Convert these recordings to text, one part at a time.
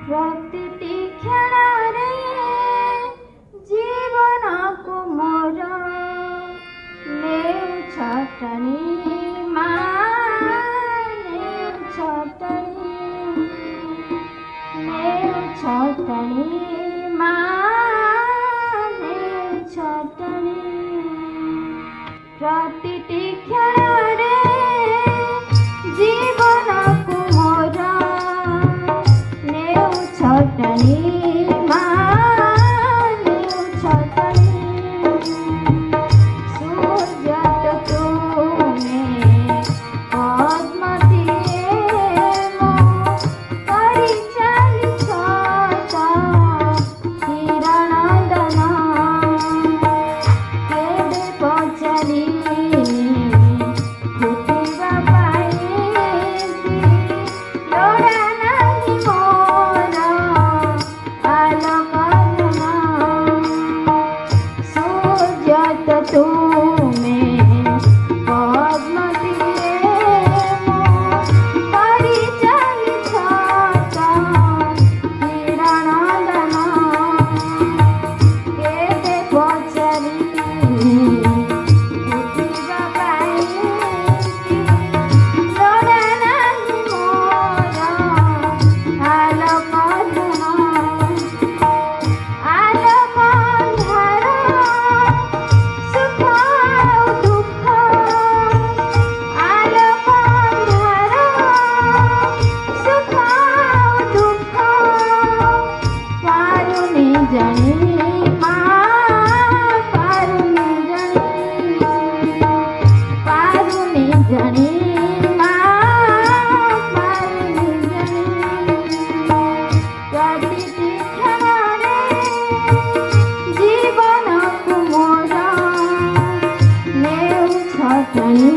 ପ୍ରତିଟି କ୍ଷଣରେ ଜୀବନକୁ ମୋର ନେଉଛ ଟାଣି ମା, ନେଉଛ ଟାଣି ମା, ନେଉଛ ଟାଣି। ପ୍ରତିଟି କ୍ଷଣରେ ଜୀବନକୁ ମୋର ନେଉଛ ଟାଣି ମା, ନେଉଛ ଟାଣି। ସୂର୍ଯ୍ୟ ତ ତୁମେ ପଦ୍ମଟିଏ ମୋ କରି ଚାଲିଛ ତ କିରଣ ଦାନ। କେବେ ପଚାରି ଫୁଟିବା ପାଇଁ ଲୋଡ଼ା ନାହିଁ ମୋର ଆଲୋକ ଧନ। ସୂର୍ଯ୍ୟ ତ ତୁମେ ପଦ୍ମଟିଏ ମୋ କରି ଚାଲିଛ ତ କିରଣ ଦାନ। କେବେ ପଚାରି ଫୁଟିବା ପାଇଁ ଲୋଡ଼ା ନାହିଁ ମୋର ଆଲୋକ ଧନ। ଆଲୋକ ଅନ୍ଧାର ସୁଖ ଆଉ ଦୁଃଖ, ଆଲୋକ ଅନ୍ଧାର ସୁଖ ଆଉ ଦୁଃଖ ପାରୁନି ଜାଣି ମା, ପାରୁନି ଜାଣି ମା, ପାରୁନି ଜାଣି। ପ୍ରତିଟି କ୍ଷଣରେ ଜୀବନକୁ ମୋର ନେଉଛ ଟାଣି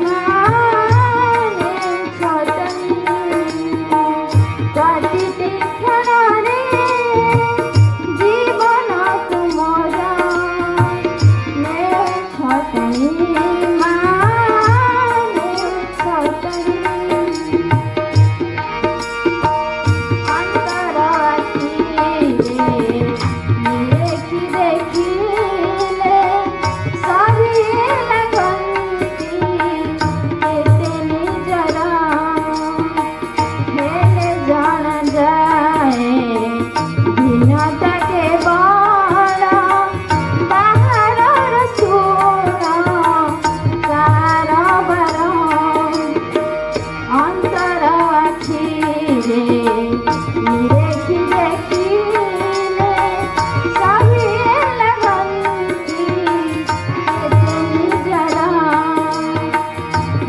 ମା, ନେଉଛ ଟାଣି। ପ୍ରତିଟି କ୍ଷଣରେ ଜୀବନକୁ ମୋର ନେଉଛ ଟାଣି ମା, ନେଉଛ ଟାଣି। ଅନ୍ତର ଆଖିରେ ଦେଖି ଦେଖିଲେ ସରିଏ ଲାଗନ୍ତି କେତେ ନିଜର। ହେଲେ ଜଣାଯାଏ ଭିନ୍ନତା କେବଳ ବାହାରର ସୁର କାରବାର। ଅନ୍ତର ଆଖିରେ ଦେଖି ଦେଖିଲେ ସରିଏ ଲାଗନ୍ତି କେତେ ନିଜର।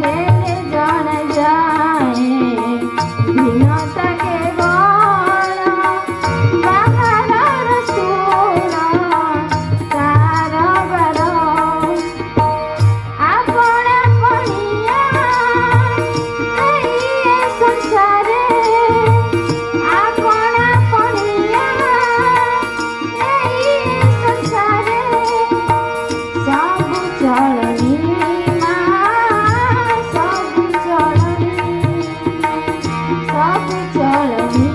ହେଲେ ଜଣାଯାଏ ଭିନ୍ନତା କେବଳ ବାହାରର ସୁର କାରବାର। ଆପଣ ପଣିଆ ଏଇ ସଂସାରେ, ଆପଣ ପଣିଆ ଏଇ ସଂସାରେ। ସବୁ ଚଳଣି ମା, ସବୁ ଚଳଣି, ସବୁ ଚଳଣି